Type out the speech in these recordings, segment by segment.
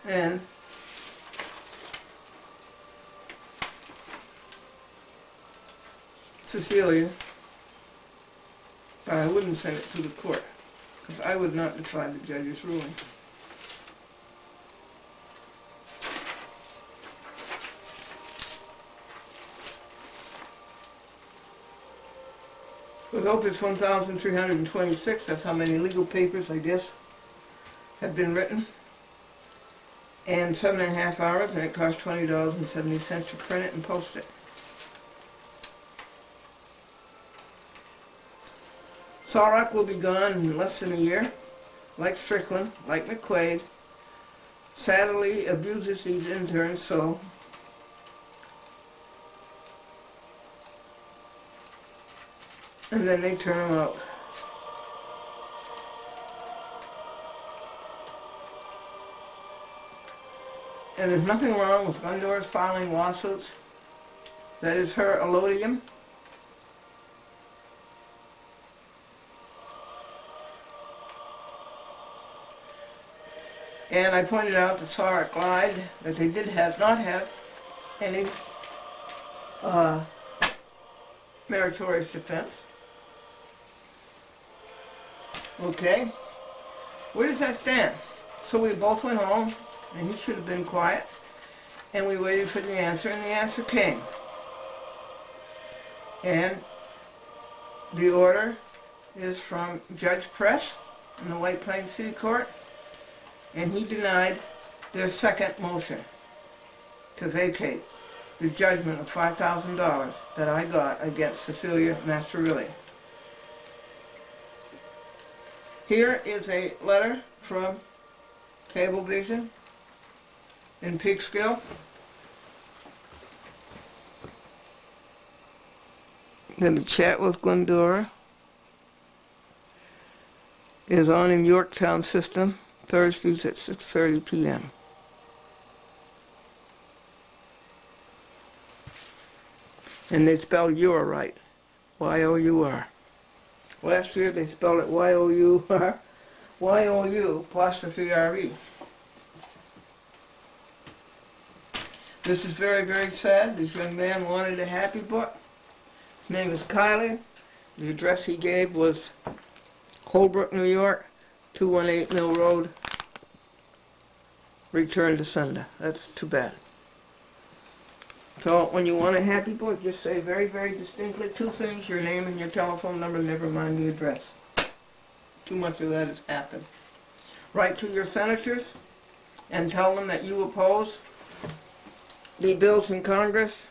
and Cecilia, but I wouldn't send it to the court, because I would not defy the judge's ruling. With Opus 1326, that's how many legal papers, I guess, have been written. And 7.5 hours, and it cost $20.70 to print it and post it. Sarek will be gone in less than a year. Like Strickland, like McQuaid, sadly abuses these interns so. And then they turn them out. And there's nothing wrong with Glendora's filing lawsuits. That is her allodium. And I pointed out that Sarek lied, that they did not have any meritorious defense. Okay, where does that stand? So we both went home, and he should have been quiet, and we waited for the answer, and the answer came. And the order is from Judge Press in the White Plains City Court, and he denied their second motion to vacate the judgment of $5,000 that I got against Cecilia Masterilli. Here is a letter from Cablevision in Peekskill. Then the chat with Glendora is on in Yorktown system, Thursdays at 6:30 p.m. And they spell "your" right, Y-O-U-R. Last year they spelled it Y-O-U-R, Y-O-U apostrophe R-E. This is very, very sad. This young man wanted a happy book. His name is Kylie. The address he gave was Holbrook, New York, 218 Mill Road. Return to sender. That's too bad. So when you want a happy book, just say very, very distinctly two things: your name and your telephone number, never mind the address. Too much of that has happened. Write to your senators and tell them that you oppose the bills in Congress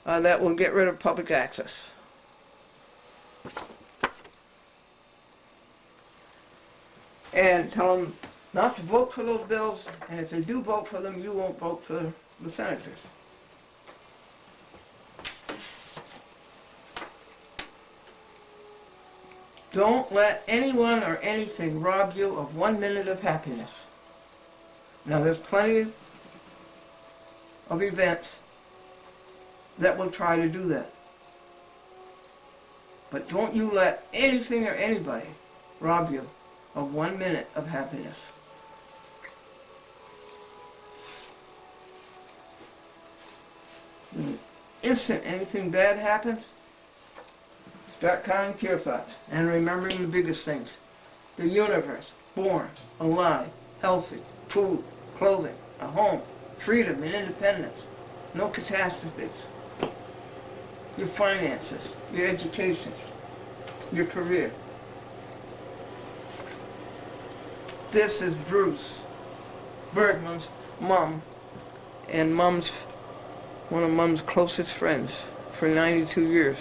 that will get rid of public access. And tell them not to vote for those bills, and if they do vote for them, you won't vote for the senators. Don't let anyone or anything rob you of 1 minute of happiness. Now, there's plenty of events that will try to do that. But don't you let anything or anybody rob you of 1 minute of happiness. The instant anything bad happens, start counting pure thoughts and remembering the biggest things. The universe, born, alive, healthy, food, clothing, a home, freedom and independence, no catastrophes. Your finances, your education, your career. This is Bruce Bergman's mom, and one of Mom's closest friends for 92 years.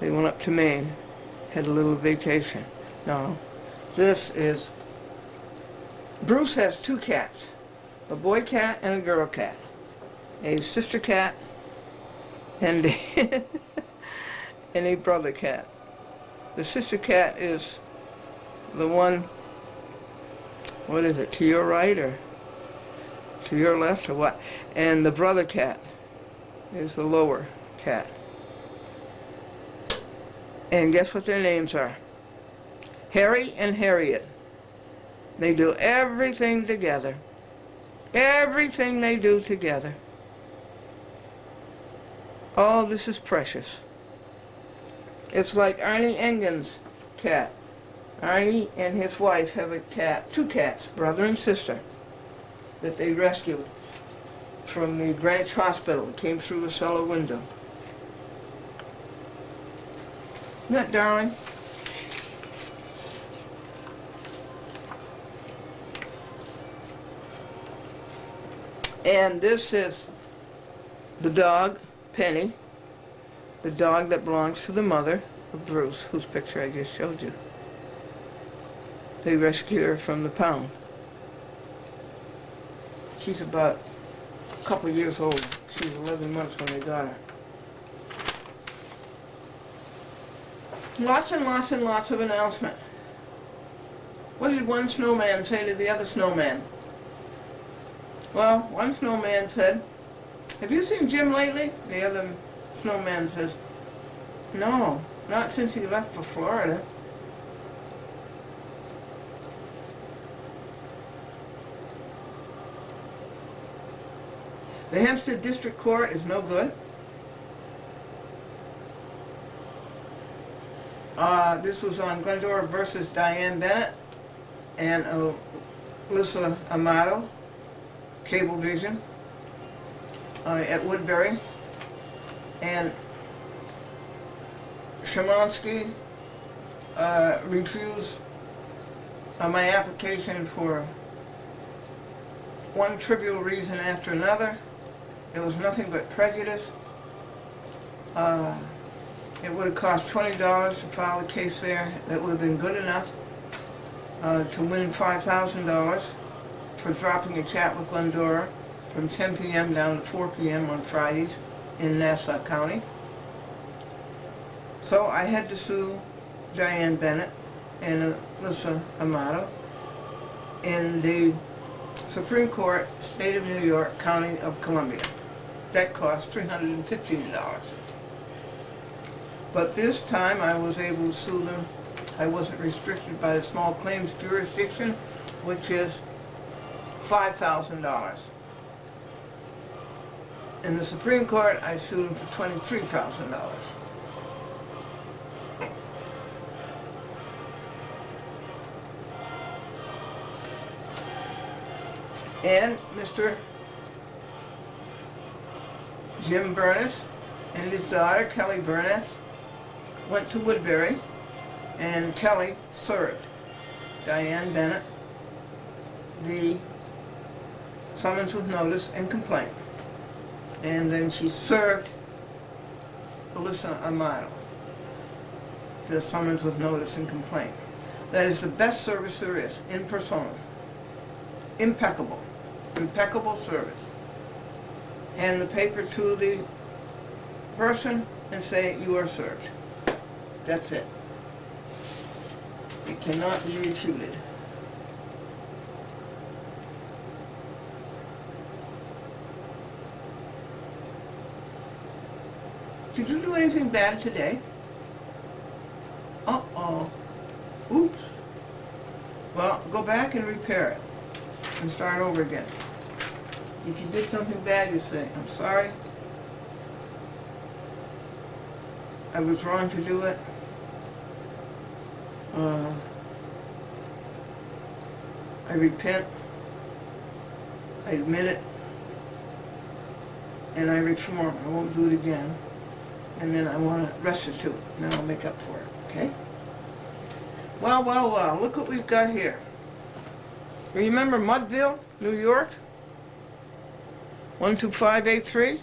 They went up to Maine, had a little vacation. Now, this is, Bruce has two cats, a boy cat and a girl cat, a sister cat and and a brother cat. The sister cat is the one, what is it, to your right or to your left or what? And the brother cat is the lower cat. And guess what their names are? Harry and Harriet. They do everything together. Everything they do together. Oh, this is precious. It's like Arnie Engen's cat. Arnie and his wife have a cat, two cats, brother and sister, that they rescued from the Greenwich Hospital. It came through the cellar window. Isn't that darling? And this is the dog, Penny, the dog that belongs to the mother of Bruce, whose picture I just showed you. They rescued her from the pound. She's about a couple of years old. She was 11 months when they got her. Lots and lots and lots of announcement. What did one snowman say to the other snowman? Well, one snowman said, "Have you seen Jim lately?" The other snowman says, "No, not since he left for Florida." The Hempstead District Court is no good. This was on Glendora versus Diane Bennett and Alyssa Amato, Cablevision, at Woodbury. And Shemansky refused my application for one trivial reason after another. It was nothing but prejudice. It would have cost $20 to file a case there. That would have been good enough to win $5,000 for dropping a chat with Glendora from 10 p.m. down to 4 p.m. on Fridays in Nassau County. So I had to sue Diane Bennett and Alyssa Amato in the Supreme Court, State of New York, County of Columbia. That cost $315. But this time I was able to sue them. I wasn't restricted by the small claims jurisdiction, which is $5,000. In the Supreme Court, I sued them for $23,000. And Mr. Jim Burness and his daughter, Kelly Burness, went to Woodbury, and Kelly served Diane Bennett the summons with notice and complaint. And then she served Alyssa Amato the summons with notice and complaint. That is the best service there is, in persona. Impeccable. Impeccable service. Hand the paper to the person and say, "You are served." That's it. It cannot be refuted. Did you do anything bad today? Uh-oh. Oops. Well, go back and repair it and start over again. If you did something bad, you say, "I'm sorry. I was wrong to do it. I repent. I admit it. And I reform. I won't do it again. And then I want to restitute. And then I'll make up for it." Okay? Well, well, well. Look what we've got here. Remember Mudville, New York? 12583?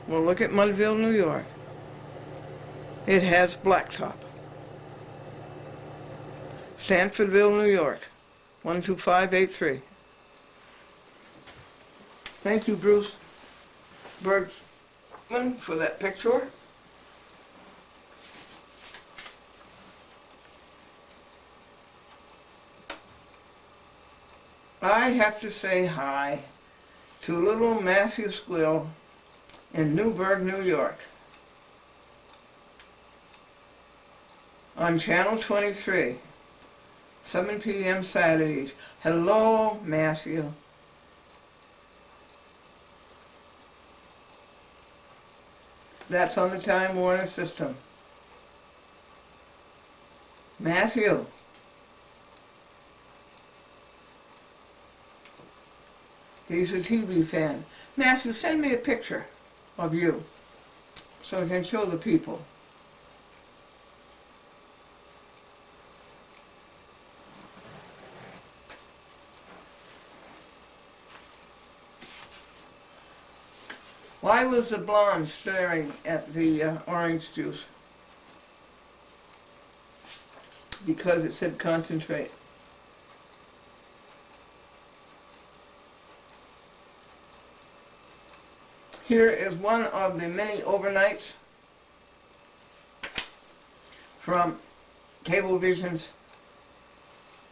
Well, look at Mudville, New York. It has blacktop. Stanfordville, New York. 12583. Thank you, Bruce Bergman, for that picture. I have to say hi to little Matthew Squill in Newburgh, New York, on Channel 23, 7 p.m. Saturdays. Hello, Matthew. That's on the Time Warner system. Matthew. He's a TV fan. Matthew, send me a picture of you so I can show the people. Why was the blonde staring at the orange juice? Because it said concentrate. Here is one of the many overnights from Cablevision's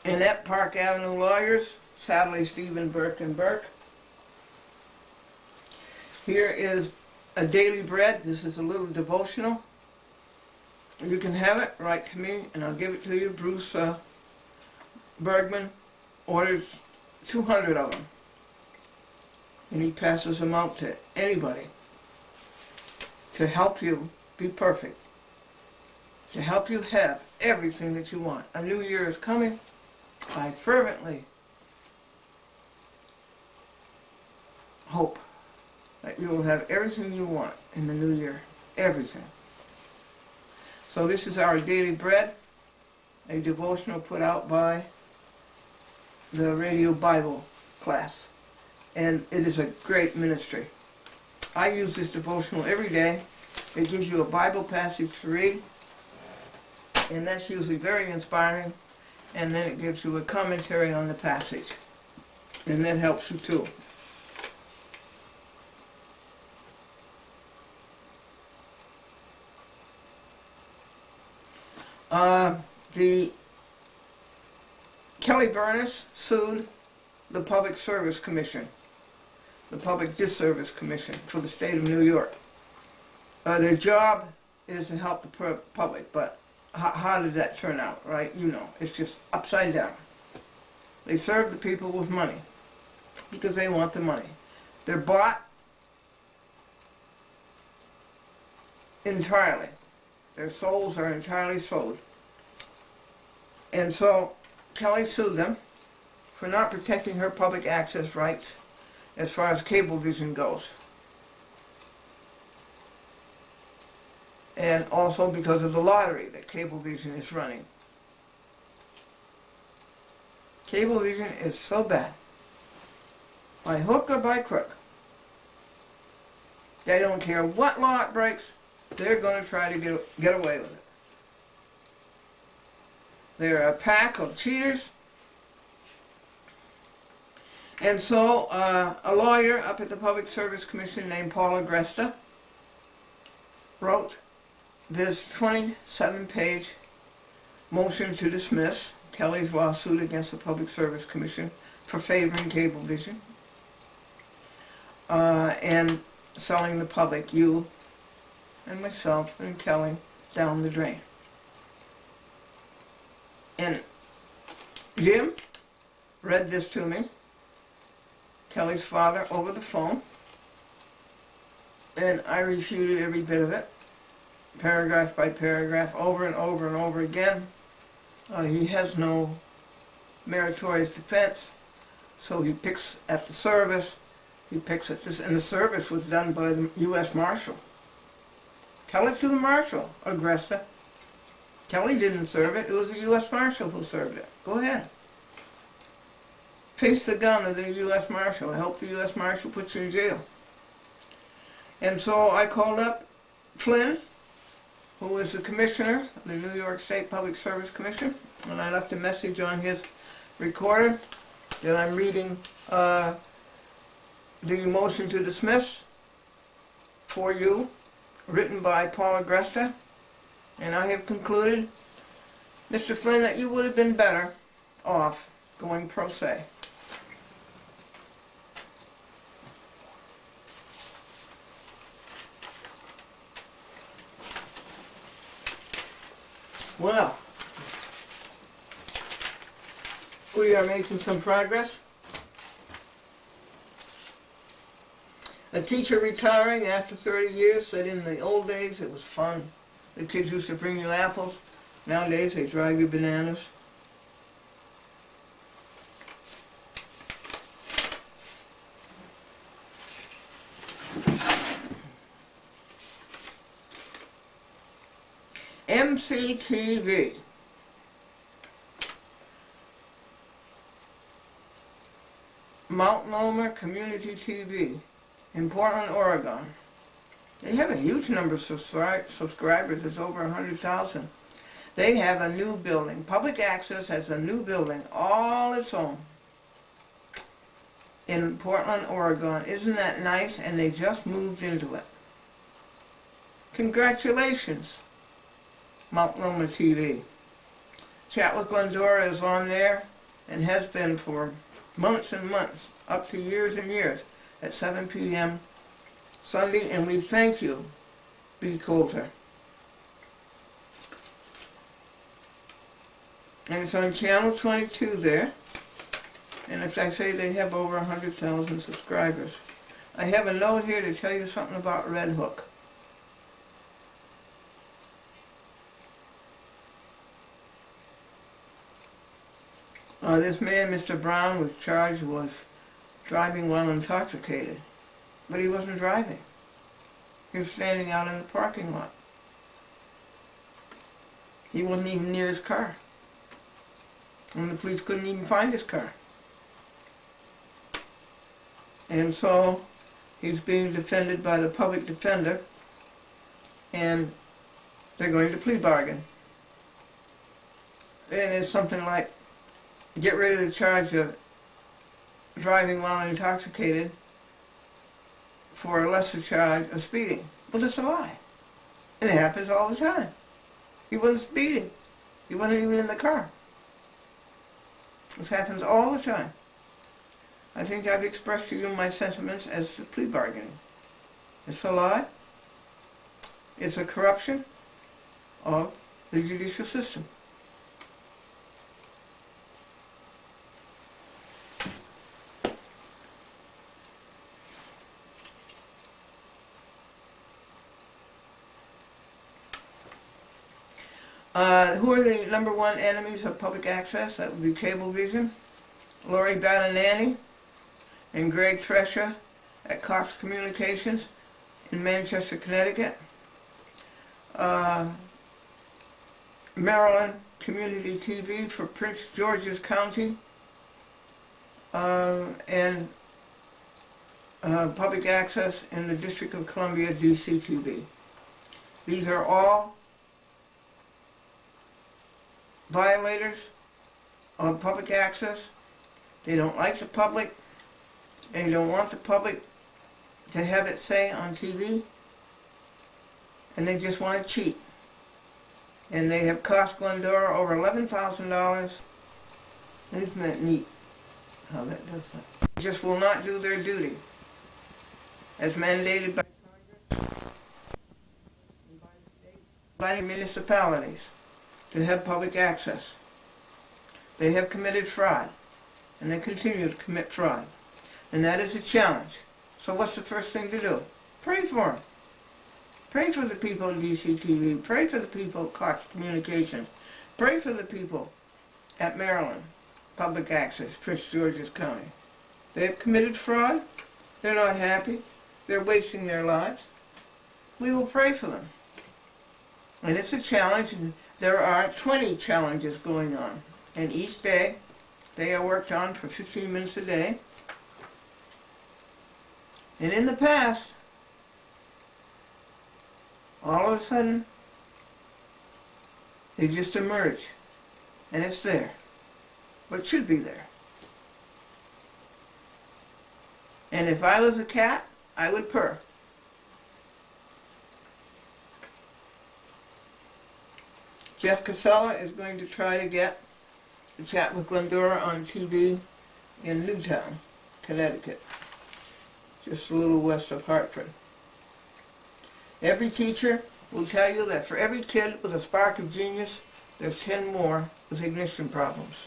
Inept Park Avenue lawyers, sadly Stephen Burke and Burke. Here is a daily bread. This is a little devotional. You can have it, write to me, and I'll give it to you. Bruce Bergman orders 200 of them, and he passes them out to anybody to help you be perfect, to help you have everything that you want. A new year is coming. I fervently hope that you will have everything you want in the new year. Everything. So this is our daily bread, a devotional put out by the Radio Bible class. And it is a great ministry. I use this devotional every day. It gives you a Bible passage to read, and that's usually very inspiring. And then it gives you a commentary on the passage, and that helps you too. The Kelly Burness sued the Public Service Commission, the Public Disservice Commission for the state of New York. Their job is to help the public, but how did that turn out, right? You know, it's just upside down. They serve the people with money because they want the money. They're bought entirely. Their souls are entirely sold. And so Kelly sued them for not protecting her public access rights as far as Cablevision goes. And also because of the lottery that Cablevision is running. Cablevision is so bad, by hook or by crook. They don't care what law it breaks, they're going to try to get away with it. They're a pack of cheaters. And so a lawyer up at the Public Service Commission named Paula Gresta wrote this 27-page motion to dismiss Kelly's lawsuit against the Public Service Commission for favoring Cablevision and selling the public, you and myself and Kelly, down the drain. And Jim read this to me, Kelly's father, over the phone, and I refuted every bit of it, paragraph by paragraph, over and over and over again. He has no meritorious defense, so he picks at the service, he picks at this, and the service was done by the U.S. Marshal. Tell it to the Marshal, Agresta. Kelly didn't serve it, it was the U.S. Marshal who served it. Go ahead. Face the gun of the U.S. Marshal. I hope the U.S. Marshal puts you in jail. And so I called up Flynn, who is the commissioner of the New York State Public Service Commission, and I left a message on his recorder that I'm reading the motion to dismiss for you, written by Paula Gresta. And I have concluded, Mr. Flynn, that you would have been better off going pro se. Well, We are making some progress. A teacher retiring after 30 years said in the old days it was fun. The kids used to bring you apples. Nowadays they drive you bananas. MCTV. Mount Loma Community TV in Portland, Oregon. They have a huge number of subscribers. It's over 100,000. They have a new building. Public Access has a new building, all its own, in Portland, Oregon. Isn't that nice? And they just moved into it. Congratulations, Mount Loma TV. Chat with Glendora is on there and has been for months and months, up to years and years, at 7 p.m. Sunday, and we thank you, B. Coulter. And it's on channel 22 there, and as I say, they have over 100,000 subscribers. I have a note here to tell you something about Red Hook. This man, Mr. Brown, was charged with driving while intoxicated, but he wasn't driving. He was standing out in the parking lot. He wasn't even near his car, and the police couldn't even find his car. And so he's being defended by the public defender, and they're going to plea bargain. And it's something like, get rid of the charge of driving while intoxicated for a lesser charge of speeding. Well, that's a lie. And it happens all the time. He wasn't speeding. He wasn't even in the car. This happens all the time. I think I've expressed to you my sentiments as to plea bargaining. It's a lie. It's a corruption of the judicial system. Who are the #1 enemies of public access? That would be Cablevision, Lori Badanani, and Greg Tresha at Cox Communications in Manchester, Connecticut. Maryland Community TV for Prince George's County, and public access in the District of Columbia, DCTV. These are all violators of public access. They don't like the public. They don't want the public to have its say on TV. And they just want to cheat. And they have cost Glendora over $11,000. Isn't that neat how that does that? They just will not do their duty as mandated by Congress and by the state, by the municipalities, to have public access. They have committed fraud, and they continue to commit fraud. And that is a challenge. So what's the first thing to do? Pray for them. Pray for the people at DCTV. Pray for the people at Cox Communications. Pray for the people at Maryland Public Access, Prince George's County. They have committed fraud. They're not happy. They're wasting their lives. We will pray for them. And it's a challenge, and there are 20 challenges going on. And each day, they are worked on for 15 minutes a day. And in the past, all of a sudden, they just emerge. And it's there. But it should be there. And if I was a cat, I would purr. Jeff Casella is going to try to get the Chat with Glendora on TV in Newtown, Connecticut, just a little west of Hartford. Every teacher will tell you that for every kid with a spark of genius, there's 10 more with ignition problems.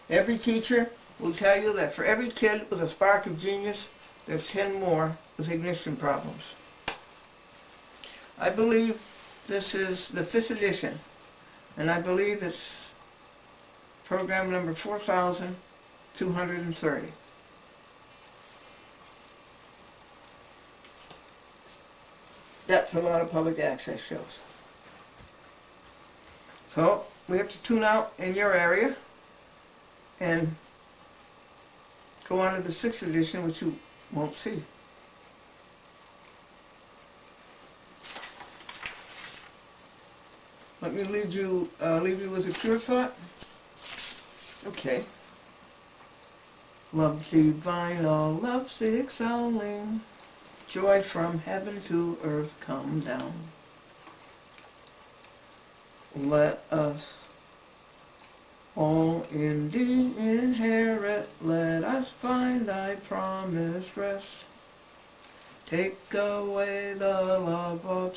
Every teacher will tell you that for every kid with a spark of genius, there's 10 more with ignition problems. I believe this is the 5th edition, and I believe it's program number 4,230. That's a lot of public access shows. So we have to tune out in your area and go on to the 6th edition, which you won't see. Let me leave you with a pure thought. Okay. Love divine, all love's excelling, joy from heaven to earth come down. Let us all in thee inherit, let us find thy promised rest. Take away the love of